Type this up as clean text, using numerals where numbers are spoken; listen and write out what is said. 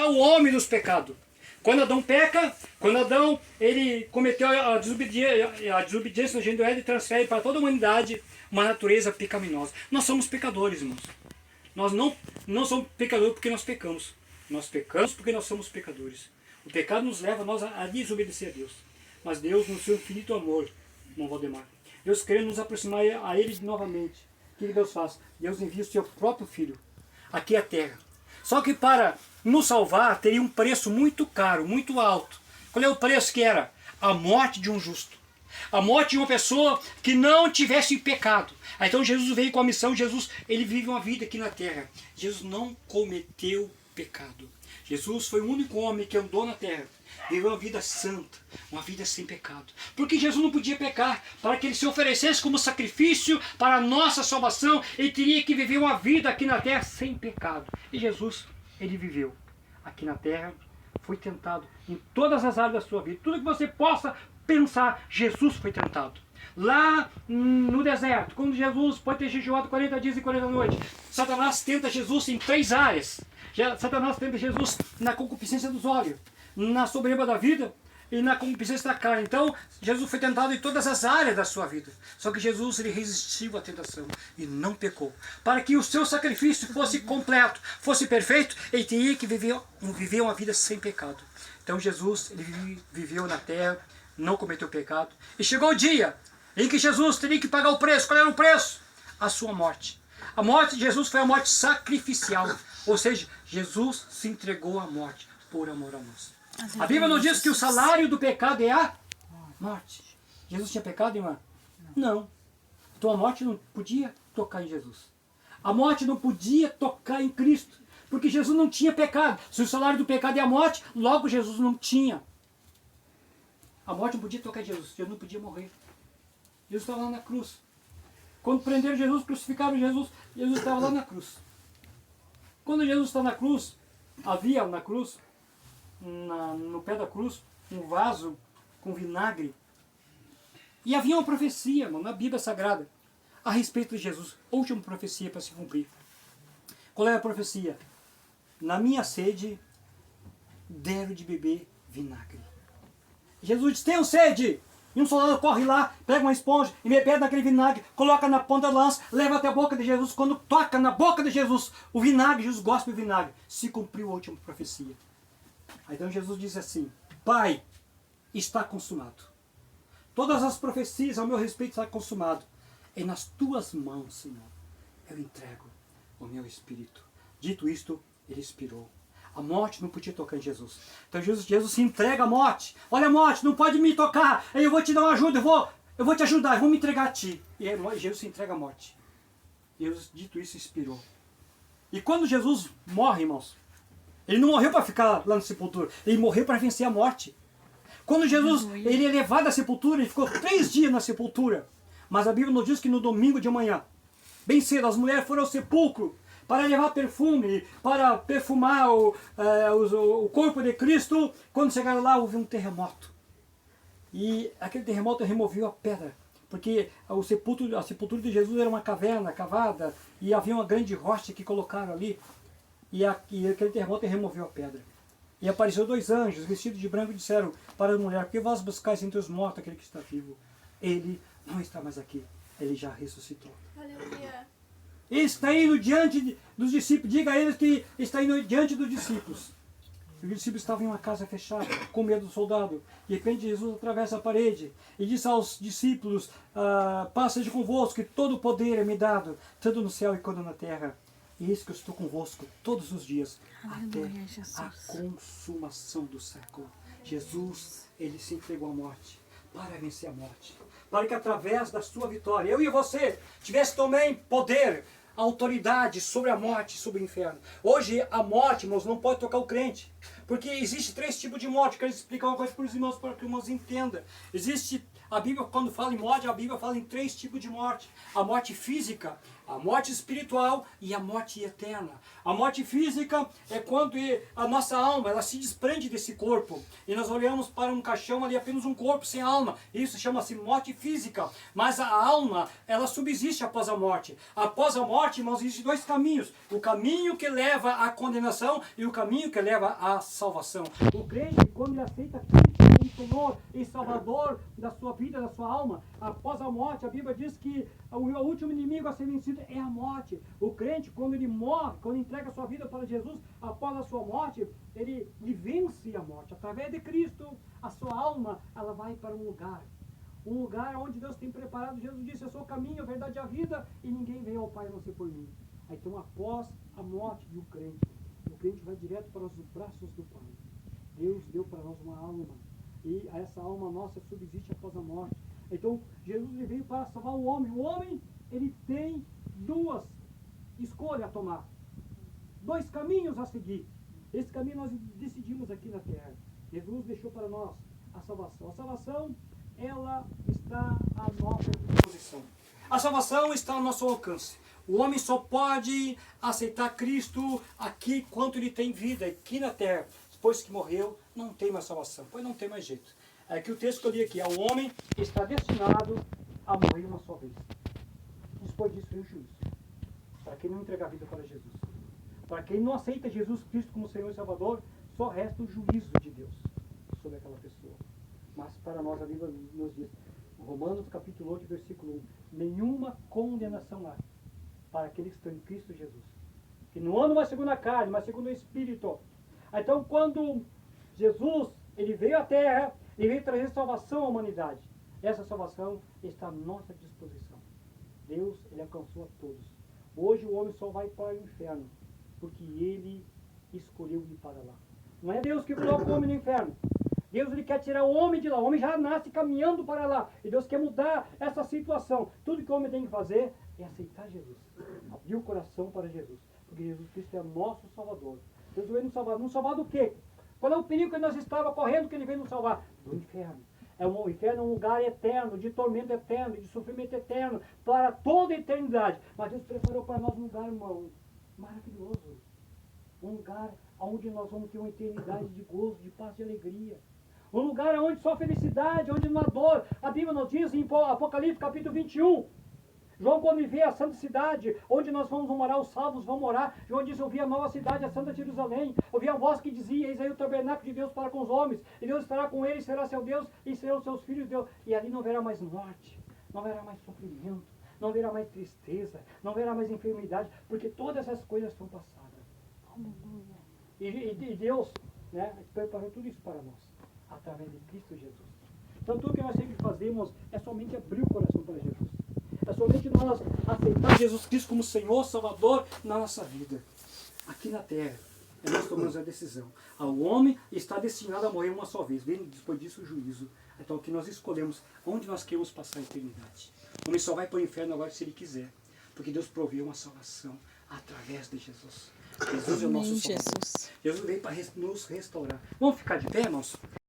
o homem dos pecados. Quando Adão peca, quando Adão ele cometeu a desobediência no gênero do Éden, ele transfere para toda a humanidade uma natureza pecaminosa. Nós somos pecadores, irmãos. Nós não somos pecadores porque nós pecamos. Nós pecamos porque nós somos pecadores. O pecado nos leva a desobedecer a Deus. Mas Deus, no seu infinito amor, irmão Valdemar, Deus querendo nos aproximar a Ele novamente. O que Deus faz? Deus envia o seu próprio Filho aqui à Terra. Só que para nos salvar teria um preço muito caro, muito alto. Qual é o preço que era? A morte de um justo. A morte de uma pessoa que não tivesse pecado. Então Jesus veio com a missão, Jesus ele vive uma vida aqui na Terra. Jesus não cometeu pecado. Jesus foi o único homem que andou na Terra. Viveu uma vida santa, uma vida sem pecado. Porque Jesus não podia pecar. Para que ele se oferecesse como sacrifício para a nossa salvação, ele teria que viver uma vida aqui na Terra sem pecado. E Jesus, ele viveu aqui na Terra, foi tentado em todas as áreas da sua vida. Tudo que você possa pensar, Jesus foi tentado. Lá no deserto, quando Jesus pode ter jejuado 40 dias e 40 noites, Satanás tenta Jesus em 3 áreas. Satanás tenta Jesus na concupiscência dos olhos, na soberba da vida e na concupiscência da carne. Então, Jesus foi tentado em todas as áreas da sua vida. Só que Jesus ele resistiu à tentação e não pecou. Para que o seu sacrifício fosse completo, fosse perfeito, ele teria que viver uma vida sem pecado. Então, Jesus ele viveu na terra, não cometeu pecado. E chegou o dia em que Jesus teria que pagar o preço. Qual era o preço? A sua morte. A morte de Jesus foi a morte sacrificial. Ou seja, Jesus se entregou à morte por amor a nós. A Bíblia não diz que o salário do pecado é a morte. Jesus tinha pecado, irmã? Não. Então a morte não podia tocar em Jesus. A morte não podia tocar em Cristo. Porque Jesus não tinha pecado. Se o salário do pecado é a morte, logo Jesus não tinha. A morte não podia tocar em Jesus. Jesus não podia morrer. Jesus estava lá na cruz. Quando prenderam Jesus, crucificaram Jesus, Jesus estava lá na cruz. Quando Jesus está na cruz, havia na cruz, no pé da cruz, um vaso com vinagre. E havia uma profecia, irmão, na Bíblia Sagrada, a respeito de Jesus. Última profecia para se cumprir. Qual é a profecia? Na minha sede, deram de beber vinagre. Jesus disse, tenho sede! E um soldado corre lá, pega uma esponja e bebe naquele vinagre, coloca na ponta da lança, leva até a boca de Jesus. Quando toca na boca de Jesus, o vinagre, Jesus gospe o vinagre. Se cumpriu a última profecia. Aí então Jesus diz assim, Pai, está consumado. Todas as profecias ao meu respeito estão consumadas. E nas tuas mãos, Senhor, eu entrego o meu espírito. Dito isto, ele expirou. A morte não podia tocar em Jesus. Então Jesus se entrega à morte. Olha a morte, não pode me tocar. Eu vou te dar uma ajuda, eu vou te ajudar, eu vou me entregar a ti. E Jesus se entrega à morte. Jesus, dito isso, expirou. E quando Jesus morre, irmãos, ele não morreu para ficar lá na sepultura. Ele morreu para vencer a morte. Quando Jesus ele é levado à sepultura, ele ficou 3 dias na sepultura. Mas a Bíblia nos diz que no domingo de manhã, bem cedo, as mulheres foram ao sepulcro para levar perfume, para perfumar o corpo de Cristo. Quando chegaram lá, houve um terremoto. E aquele terremoto removeu a pedra. Porque a sepultura de Jesus era uma caverna cavada e havia uma grande rocha que colocaram ali. E aquele terremoto removeu a pedra. E apareceu 2 anjos vestidos de branco e disseram para a mulher, por que vós buscais entre os mortos aquele que está vivo? Ele não está mais aqui, ele já ressuscitou. Aleluia. Ele está indo diante dos discípulos, diga a eles que está indo diante dos discípulos. Os discípulos estavam em uma casa fechada, com medo do soldado. De repente Jesus atravessa a parede e diz aos discípulos, paz seja convosco, que todo o poder é me dado, tanto no céu e quanto na terra. E eis que eu estou convosco todos os dias, até a consumação do século. Jesus, ele se entregou à morte, para vencer a morte. Para que através da sua vitória, eu e você, tivesse também poder, autoridade sobre a morte, sobre o inferno. Hoje a morte, irmãos, não pode tocar o crente. Porque existe 3 tipos de morte. Eu quero explicar uma coisa para os irmãos, para que os irmãos entendam. Existe A Bíblia, quando fala em morte, a Bíblia fala em 3 tipos de morte. A morte física, a morte espiritual e a morte eterna. A morte física é quando a nossa alma ela se desprende desse corpo. E nós olhamos para um caixão ali, apenas um corpo sem alma. Isso chama-se morte física. Mas a alma, ela subsiste após a morte. Após a morte, irmãos, existem 2 caminhos. O caminho que leva à condenação e o caminho que leva à salvação. O crente, quando ele aceita Cristo como Senhor e Salvador da sua vida, da sua alma, após a morte, a Bíblia diz que o último inimigo a ser vencido é a morte. O crente, quando ele morre, quando entrega a sua vida para Jesus, após a sua morte, ele vence a morte. Através de Cristo, a sua alma, ela vai para um lugar onde Deus tem preparado. Jesus disse: eu sou o caminho, a verdade e a vida, e ninguém veio ao Pai a não ser por mim. Então, após a morte de um crente, o crente vai direto para os braços do Pai. Deus deu para nós uma alma, e essa alma nossa subsiste após a morte. Então, Jesus ele veio para salvar o homem. O homem, ele tem 2 escolhas a tomar, 2 caminhos a seguir. Esse caminho nós decidimos aqui na terra. Jesus deixou para nós a salvação. A salvação, ela está à nossa disposição. A salvação está ao nosso alcance. O homem só pode aceitar Cristo aqui quanto ele tem vida, aqui na terra. Depois que morreu, não tem mais salvação, pois não tem mais jeito. É que o texto que eu li aqui, o homem está destinado a morrer uma só vez. Depois disso vem o juízo. Para quem não entregar a vida para Jesus. Para quem não aceita Jesus Cristo como Senhor e Salvador, só resta o juízo de Deus sobre aquela pessoa. Mas para nós a Bíblia nos diz, Romanos capítulo 8, versículo 1, nenhuma condenação há para aqueles que estão em Cristo Jesus. Que não andam mais segundo a carne, mas segundo o Espírito. Então, quando Jesus ele veio à terra, ele veio trazer salvação à humanidade. Essa salvação está à nossa disposição. Deus, ele alcançou a todos. Hoje o homem só vai para o inferno, porque ele escolheu ir para lá. Não é Deus que coloca o homem no inferno. Deus ele quer tirar o homem de lá. O homem já nasce caminhando para lá. E Deus quer mudar essa situação. Tudo que o homem tem que fazer é aceitar Jesus. Abrir o coração para Jesus. Porque Jesus Cristo é o nosso Salvador. Jesus veio nos salvar. Nos salvar do quê? Qual é o perigo que nós estávamos correndo que ele veio nos salvar? Do inferno. O inferno é um lugar eterno, de tormento eterno, de sofrimento eterno, para toda a eternidade. Mas Deus preparou para nós um lugar, irmão, maravilhoso. Um lugar onde nós vamos ter uma eternidade de gozo, de paz e alegria. Um lugar onde só felicidade, onde não há dor. A Bíblia nos diz em Apocalipse capítulo 21. João, quando ele vê a santa cidade, onde nós vamos morar, os salvos vão morar, João diz: eu vi a nova cidade, a santa Jerusalém. Eu vi a voz que dizia: eis aí o tabernáculo de Deus para com os homens. E Deus estará com eles, será seu Deus, e serão seus filhos de Deus. E ali não haverá mais morte, não haverá mais sofrimento, não haverá mais tristeza, não haverá mais enfermidade, porque todas essas coisas são passadas. Aleluia. E Deus, né, preparou tudo isso para nós, através de Cristo Jesus. Então tudo que nós sempre fazemos é somente abrir o coração para Jesus. É somente nós aceitar Jesus Cristo como Senhor, Salvador na nossa vida. Aqui na terra, nós tomamos a decisão. O homem está destinado a morrer uma só vez. Vem depois disso o juízo. Então aqui nós escolhemos onde nós queremos passar a eternidade. O homem só vai para o inferno agora se ele quiser. Porque Deus proveu uma salvação através de Jesus. Jesus é o nosso Salvador. Jesus veio para nos restaurar. Vamos ficar de pé, irmãos?